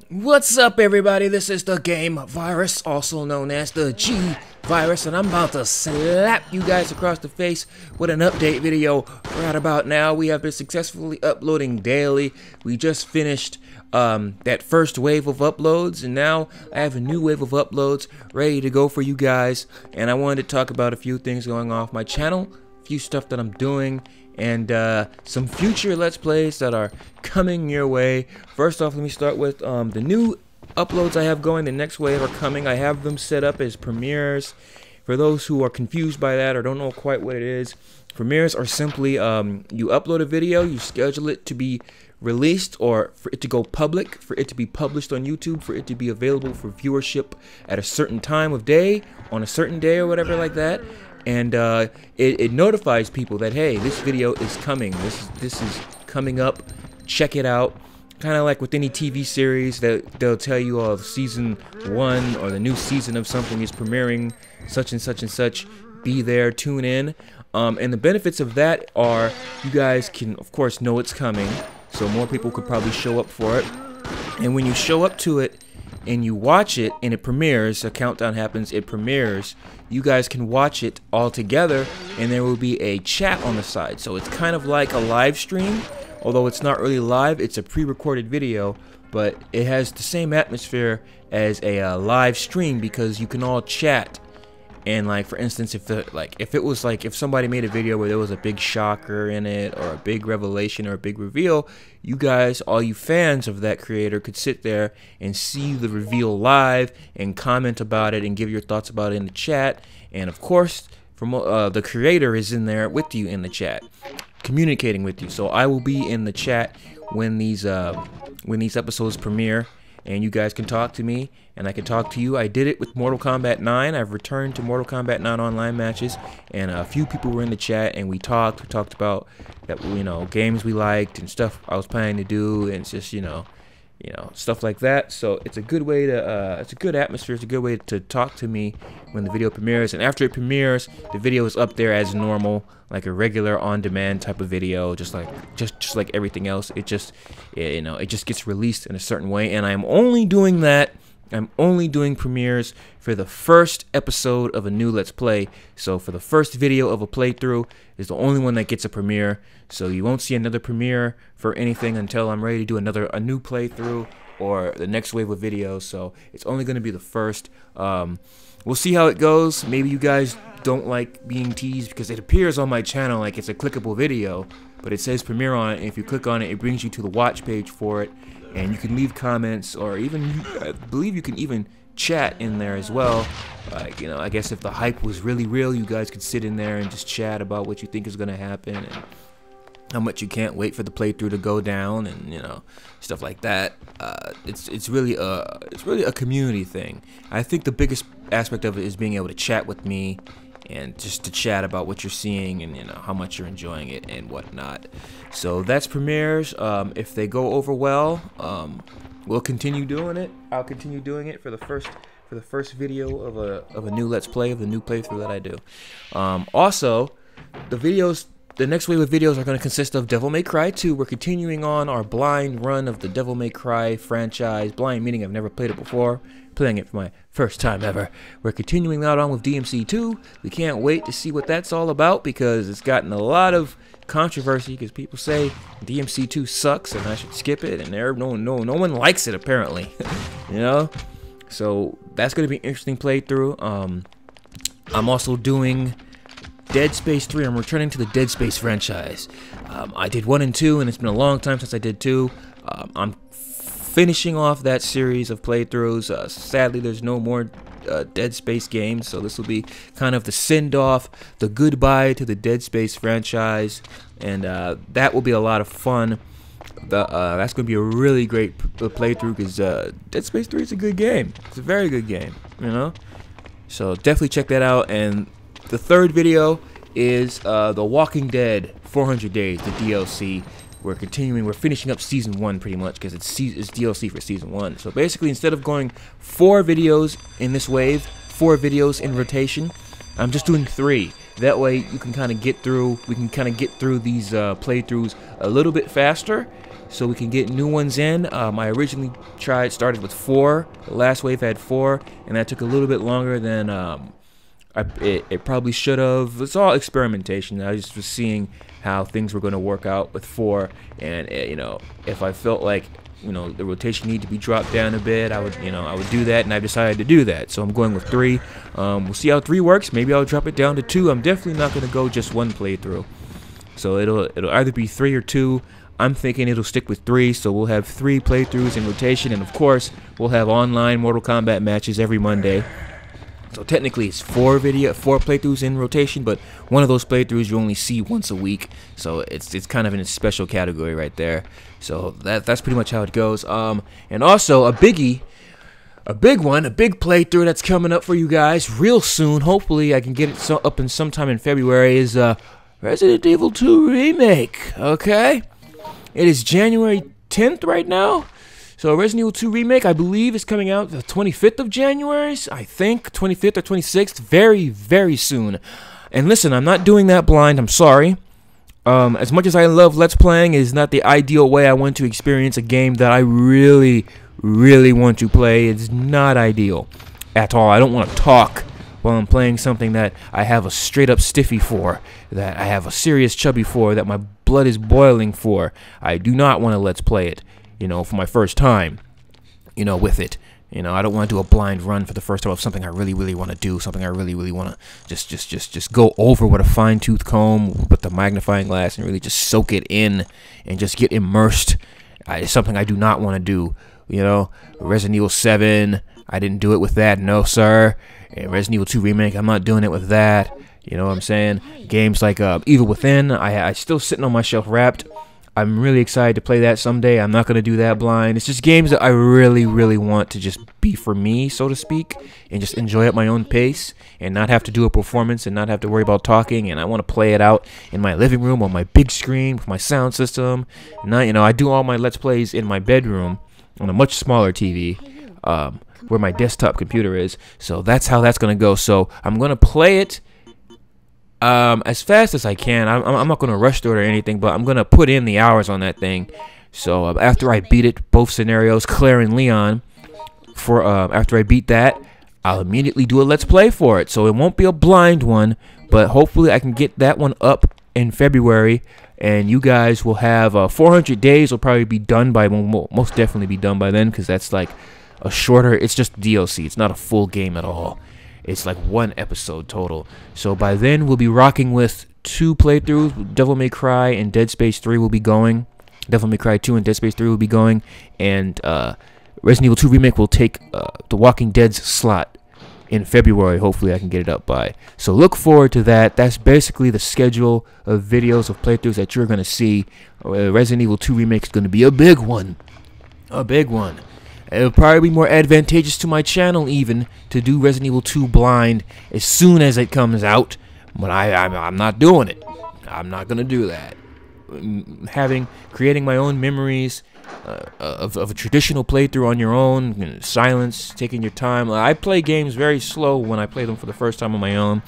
What's up, everybody? This is the TheGameViruss, also known as the G-Virus, and I'm about to slap you guys across the face with an update video right about now. We have been successfully uploading daily. We just finished that first wave of uploads, and now I have a new wave of uploads ready to go for you guys. And I wanted to talk about a few things going off my channel, a few stuff that I'm doing, and some future Let's Plays that are coming your way. First off, let me start with the new uploads I have going. The next wave are coming. I have them set up as premieres. For those who are confused by that or don't know quite what it is, premieres are simply you upload a video, you schedule it to be released or for it to go public, for it to be published on YouTube, for it to be available for viewership at a certain time of day, on a certain day or whatever like that. And it notifies people that, hey, this video is coming. This is coming up. Check it out. Kind of like with any TV series, that they'll tell you, oh, season 1 or the new season of something is premiering, such and such and such. Be there, tune in. And the benefits of that are you guys can, of course, know it's coming, so more people could probably show up for it. And when you show up to it and you watch it and it premieres, a countdown happens, it premieres, you guys can watch it all together, and there will be a chat on the side. So it's kind of like a live stream, although it's not really live, it's a pre-recorded video, but it has the same atmosphere as a live stream because you can all chat. And like, for instance, if somebody made a video where there was a big shocker in it, or a big revelation, or a big reveal, you guys, all you fans of that creator, could sit there and see the reveal live and comment about it and give your thoughts about it in the chat. And of course, the creator is in there with you in the chat, communicating with you. So I will be in the chat when these episodes premiere, and you guys can talk to me, and I can talk to you. I did it with Mortal Kombat 9. I've returned to Mortal Kombat 9 online matches, and a few people were in the chat, and we talked. We talked about that, games we liked and stuff I was planning to do, and it's just stuff like that. So it's a good way to it's a good atmosphere. It's a good way to talk to me when the video premieres. And after it premieres, the video is up there as normal, like a regular on-demand type of video, just like everything else. It just it just gets released in a certain way. And I'm only doing that. I'm only doing premieres for the first episode of a new Let's Play. So for the first video of a playthrough is the only one that gets a premiere. So you won't see another premiere for anything until I'm ready to do a new playthrough or the next wave of videos. So it's only going to be the first. We'll see how it goes. Maybe you guys don't like being teased because it appears on my channel like it's a clickable video, but it says premiere on it, and if you click on it, it brings you to the watch page for it. And you can leave comments, or even, I believe you can even chat in there as well. Like, I guess if the hype was really real, you guys could sit in there and just chat about what you think is going to happen, and how much you can't wait for the playthrough to go down, and stuff like that. It's really a community thing. I think the biggest aspect of it is being able to chat with me, and just to chat about what you're seeing, and how much you're enjoying it and whatnot. So that's premieres. If they go over well, we'll continue doing it. I'll continue doing it for the first video of a new Let's Play, of the new playthrough that I do. Also, the next wave of videos are going to consist of Devil May Cry 2. We're continuing on our blind run of the Devil May Cry franchise. Blind meaning I've never played it before. Playing it for my first time ever. We're continuing that on with DMC 2. We can't wait to see what that's all about, because it's gotten a lot of controversy, because people say DMC 2 sucks and I should skip it, and no one likes it apparently. So that's going to be an interesting playthrough. I'm also doing Dead Space 3. I'm returning to the Dead Space franchise. I did 1 and 2, and it's been a long time since I did 2. I'm finishing off that series of playthroughs. Sadly, there's no more Dead Space games, so this will be kind of the send-off, the goodbye to the Dead Space franchise, and that will be a lot of fun. That's going to be a really great playthrough, because Dead Space 3 is a good game. It's a very good game, So definitely check that out. And the third video is The Walking Dead 400 Days, the DLC. We're finishing up Season 1 pretty much, because it's DLC for Season 1. So basically, instead of going 4 videos in this wave, 4 videos in rotation, I'm just doing 3. That way you can kind of get through, we can kind of get through these playthroughs a little bit faster, so we can get new ones in. I originally started with 4. The last wave had 4, and that took a little bit longer than it probably should have. It's all experimentation. I just was seeing how things were going to work out with 4, and you know, if I felt like, you know, the rotation needed to be dropped down a bit, I would do that, and I decided to do that. So I'm going with 3. We'll see how 3 works. Maybe I'll drop it down to 2. I'm definitely not going to go just 1 playthrough. So it'll either be 3 or 2. I'm thinking it'll stick with 3, so we'll have 3 playthroughs in rotation, and of course, we'll have online Mortal Kombat matches every Monday. So technically it's 4 playthroughs in rotation, but one of those playthroughs you only see once a week. So it's kind of in a special category right there. So that's pretty much how it goes. And also a big playthrough that's coming up for you guys real soon. Hopefully I can get it up in sometime in February, is Resident Evil 2 Remake. Okay? It is January 10th right now. So Resident Evil 2 Remake, I believe, is coming out the 25th of January. I think 25th or 26th, very, very soon. And listen, I'm not doing that blind. I'm sorry. As much as I love Let's Playing, it is not the ideal way I want to experience a game that I really, really want to play. It's not ideal at all. I don't want to talk while I'm playing something that I have a straight-up stiffy for, that I have a serious chubby for, that my blood is boiling for. I do not want to Let's Play it, you know, for my first time, you know, with it. You know, I don't want to do a blind run for the first time of something I really, really want to do, something I really, really want to just go over with a fine-tooth comb, with the magnifying glass, and really just soak it in and just get immersed. It's something I do not want to do, you know. Resident Evil 7, I didn't do it with that, no sir. And Resident Evil 2 Remake, I'm not doing it with that, you know what I'm saying. Games like Evil Within, I still sitting on my shelf wrapped. I'm really excited to play that someday. I'm not going to do that blind. It's just games that I really, really want to just be for me, so to speak, and just enjoy at my own pace and not have to do a performance and not have to worry about talking. And I want to play it out in my living room on my big screen with my sound system. Not, you know, I do all my Let's Plays in my bedroom on a much smaller TV, where my desktop computer is. So that's how that's going to go. So I'm going to play it as fast as I can. I'm not going to rush through it or anything, but I'm going to put in the hours on that thing. So after I beat it, both scenarios, Claire and Leon, after I beat that, I'll immediately do a Let's Play for it. So it won't be a blind one, but hopefully I can get that one up in February, and you guys will have 400 days will probably be done by, will most definitely be done by then, because that's like a shorter, it's just DLC. It's not a full game at all. It's like 1 episode total. So by then, we'll be rocking with 2 playthroughs. Devil May Cry and Dead Space 3 will be going. Devil May Cry 2 and Dead Space 3 will be going. And Resident Evil 2 Remake will take The Walking Dead's slot in February. Hopefully, I can get it up by. So look forward to that. That's basically the schedule of videos of playthroughs that you're going to see. Resident Evil 2 Remake is going to be a big one. A big one. It'll probably be more advantageous to my channel even to do Resident Evil 2 blind as soon as it comes out, but I'm not doing it. I'm not gonna do that. Creating my own memories of a traditional playthrough on your own, you know, silence, taking your time. I play games very slow when I play them for the first time on my own,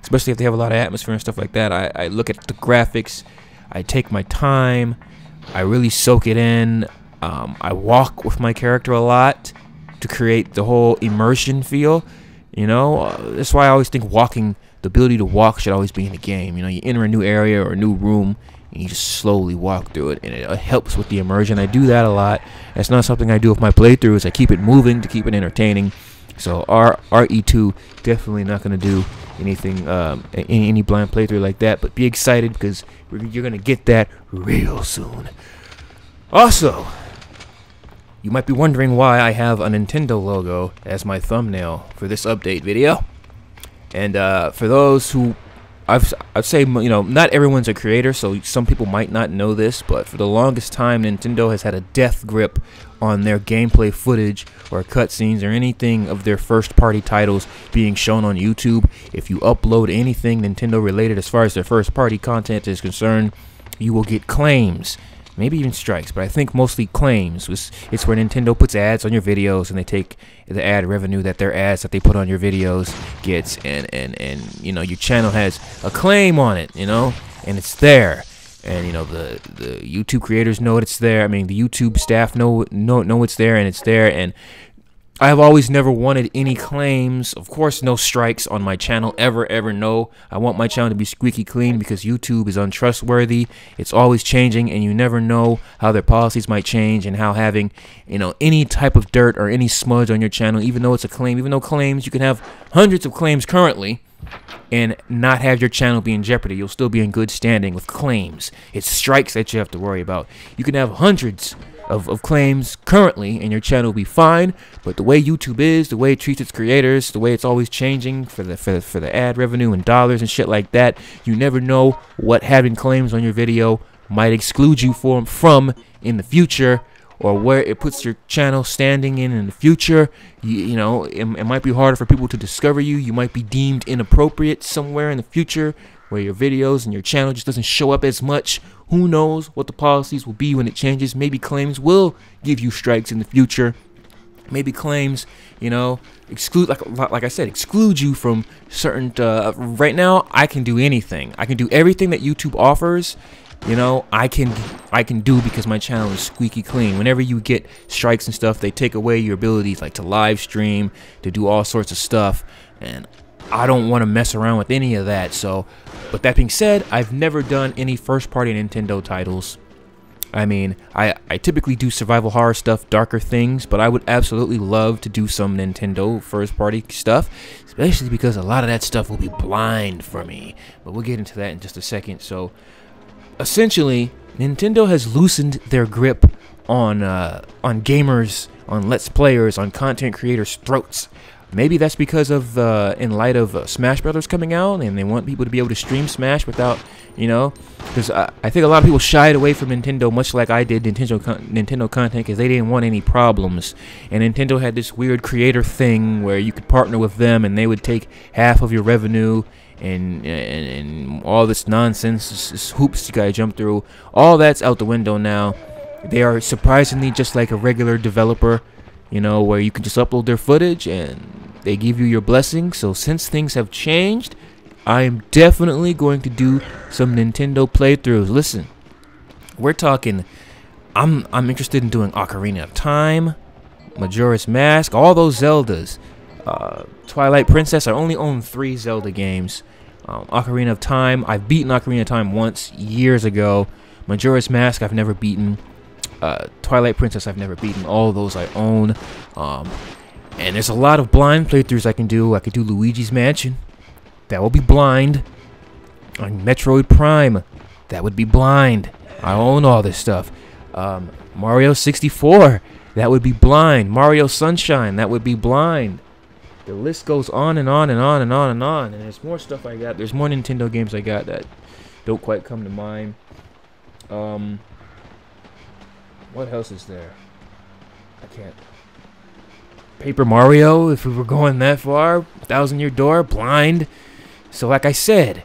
especially if they have a lot of atmosphere and stuff like that. I look at the graphics, I take my time, I really soak it in. I walk with my character a lot to create the whole immersion feel, you know. That's why I always think the ability to walk should always be in the game. You know, you enter a new area or a new room, and you just slowly walk through it, and it helps with the immersion. I do that a lot. That's not something I do with my playthroughs. I keep it moving to keep it entertaining. So RE2 definitely not going to do anything, any blind playthrough like that, but be excited because you're going to get that real soon. Also, you might be wondering why I have a Nintendo logo as my thumbnail for this update video. And for those who, I'd say, you know, not everyone's a creator, so some people might not know this, but for the longest time, Nintendo has had a death grip on their gameplay footage or cutscenes or anything of their first-party titles being shown on YouTube. If you upload anything Nintendo related as far as their first-party content is concerned, you will get claims. maybe even strikes, but I think mostly claims. It's where Nintendo puts ads on your videos, and they take the ad revenue that their ads that they put on your videos gets, and you know, your channel has a claim on it, you know, and it's there. And you know, the YouTube creators know it's there. I mean, the YouTube staff know it's there, and it's there. And I've always never wanted any claims. Of course, no strikes on my channel, ever, no. I want my channel to be squeaky clean because YouTube is untrustworthy. It's always changing, and you never know how their policies might change, and how having, you know, any type of dirt or any smudge on your channel, even though it's a claim, even though claims, you can have hundreds of claims currently and not have your channel be in jeopardy. You'll still be in good standing with claims. It's strikes that you have to worry about. You can have hundreds of claims currently and your channel will be fine, but the way YouTube is, the way it treats its creators, the way it's always changing for the ad revenue and dollars and shit like that, you never know what having claims on your video might exclude you from in the future, or where it puts your channel standing in the future. You know, it might be harder for people to discover you. You might be deemed inappropriate somewhere in the future, where your videos and your channel just doesn't show up as much. Who knows what the policies will be when it changes? Maybe claims will give you strikes in the future. Maybe claims, you know, exclude, like I said, exclude you from certain. Right now, I can do anything. I can do everything that YouTube offers. You know, I can do, because my channel is squeaky clean. Whenever you get strikes and stuff, they take away your abilities, like to live stream, to do all sorts of stuff, and I don't want to mess around with any of that. So, but that being said, I've never done any first-party Nintendo titles. I mean, I typically do survival horror stuff, darker things, but I would absolutely love to do some Nintendo first-party stuff, especially because a lot of that stuff will be blind for me. But we'll get into that in just a second. So, essentially, Nintendo has loosened their grip on gamers, on Let's Players, on content creators' throats. Maybe that's because of, in light of Smash Brothers coming out, and they want people to be able to stream Smash without, you know, because I think a lot of people shied away from Nintendo, much like I did Nintendo content, because they didn't want any problems. And Nintendo had this weird creator thing where you could partner with them, and they would take half of your revenue, and all this nonsense, this hoops you gotta jump through. All that's out the window now. They are surprisingly just like a regular developer, you know, where you can just upload their footage and they give you your blessing. So since things have changed, I am definitely going to do some Nintendo playthroughs. Listen, we're talking, I'm interested in doing Ocarina of Time, Majora's Mask, all those Zeldas, Twilight Princess. I only own 3 Zelda games. Ocarina of Time, I've beaten Ocarina of Time once years ago. Majora's Mask, I've never beaten. Twilight Princess, I've never beaten. All of those I own. And there's a lot of blind playthroughs I can do. I could do Luigi's Mansion. That will be blind. On Metroid Prime, that would be blind. I own all this stuff. Mario 64, that would be blind. Mario Sunshine, that would be blind. The list goes on and on and on and on and on. And there's more stuff I got. There's more Nintendo games I got that don't quite come to mind. What else is there? I can't. Paper Mario, if we were going that far. 1,000 Year Door, blind. So like I said,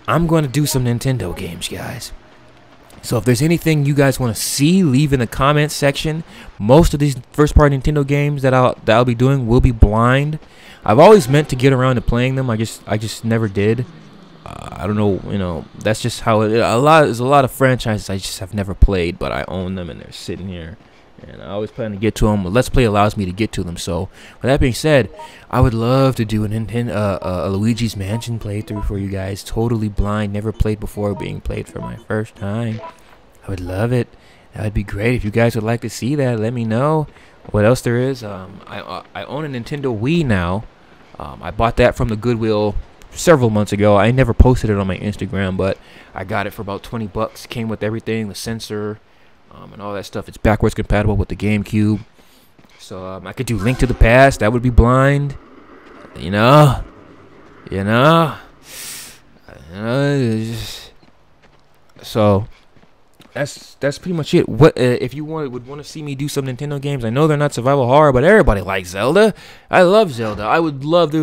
I'm going to do some Nintendo games, guys. So if there's anything you guys want to see, leave in the comments section. Most of these first-party Nintendo games that I'll be doing will be blind. I've always meant to get around to playing them. I just never did. I don't know, you know, that's just how it is. There's a lot of franchises I just have never played, but I own them and they're sitting here. And I always plan to get to them. Let's Play allows me to get to them. So, with that being said, I would love to do a Luigi's Mansion playthrough for you guys. Totally blind, never played before, being played for my first time. I would love it. That would be great. If you guys would like to see that, let me know. What else there is? I own a Nintendo Wii now. I bought that from the Goodwill several months ago. I never posted it on my Instagram, but I got it for about 20 bucks. Came with everything, the sensor, and all that stuff. It's backwards compatible with the GameCube. So I could do Link to the Past. That would be blind. You know. So that's pretty much it. What if you would want to see me do some Nintendo games? I know they're not survival horror, but everybody likes Zelda. I love Zelda. I would love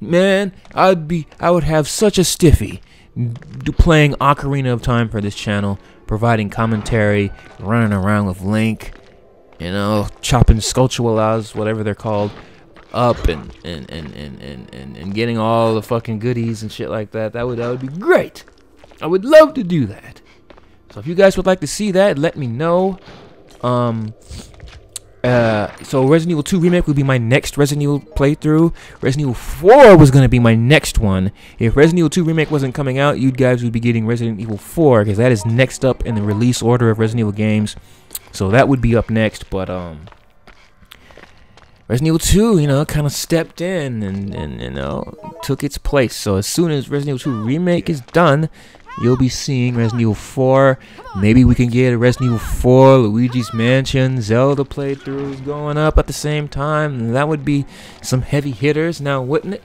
man. I would have such a stiffy playing Ocarina of Time for this channel. providing commentary, running around with Link, you know, chopping Sculptulas, whatever they're called, up and getting all the fucking goodies and shit like that. That would be great. I would love to do that. So if you guys would like to see that, let me know. So Resident Evil 2 Remake would be my next Resident Evil playthrough. Resident Evil 4 was going to be my next one. If Resident Evil 2 Remake wasn't coming out, you guys would be getting Resident Evil 4, because that is next up in the release order of Resident Evil games. So that would be up next, but Resident Evil 2, you know, kind of stepped in and you know, took its place. So as soon as Resident Evil 2 Remake is done, you'll be seeing Resident Evil 4. Maybe we can get a Resident Evil 4, Luigi's Mansion, Zelda playthroughs going up at the same time. And that would be some heavy hitters, now wouldn't it?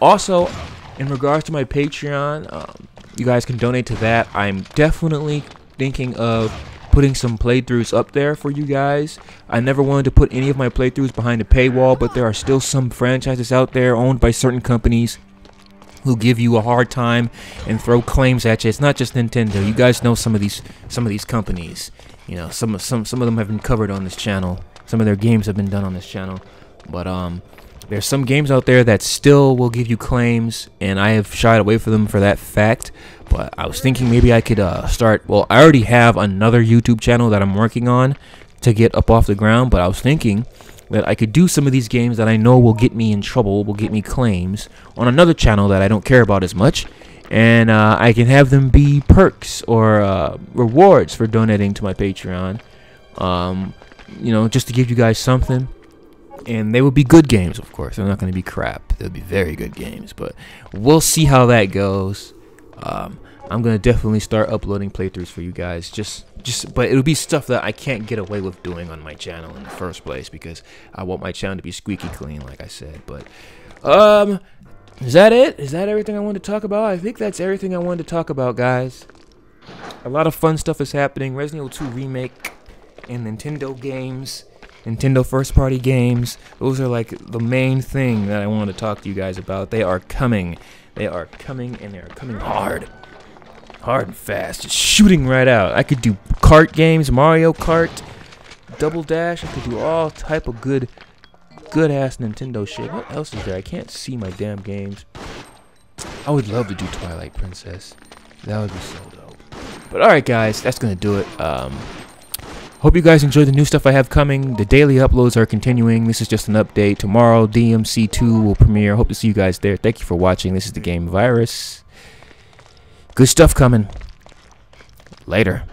Also, in regards to my Patreon, you guys can donate to that. I'm definitely thinking of putting some playthroughs up there for you guys. I never wanted to put any of my playthroughs behind a paywall, but there are still some franchises out there owned by certain companies who give you a hard time and throw claims at you. It's not just Nintendo. You guys know some of these companies. You know, some of them have been covered on this channel. Some of their games have been done on this channel. But there's some games out there that still will give you claims, and I have shied away from them for that fact. But I was thinking maybe I could start. Well, I already have another YouTube channel that I'm working on to get up off the ground. But I was thinking that I could do some of these games that I know will get me in trouble, will get me claims, on another channel that I don't care about as much, and I can have them be perks or rewards for donating to my Patreon, you know, just to give you guys something. And they will be good games, of course. They're not going to be crap. They'll be very good games, but we'll see how that goes. I'm going to definitely start uploading playthroughs for you guys, but it'll be stuff that I can't get away with doing on my channel in the first place, because I want my channel to be squeaky clean, like I said. But is that it? Is that everything I wanted to talk about? I think that's everything I wanted to talk about, guys. A lot of fun stuff is happening. Resident Evil 2 Remake and Nintendo games, Nintendo first party games, those are like the main thing that I want to talk to you guys about. They are coming. They are coming, and they are coming hard. Hard and fast, just shooting right out. I could do kart games, Mario Kart, Double Dash. I could do all type of good ass Nintendo shit. What else is there? I can't see my damn games. I would love to do Twilight Princess. That would be so dope. But alright guys, that's gonna do it. Hope you guys enjoy the new stuff I have coming. The daily uploads are continuing. This is just an update. Tomorrow DMC 2 will premiere. Hope to see you guys there. Thank you for watching. This is the Game Virus. Good stuff coming. Later.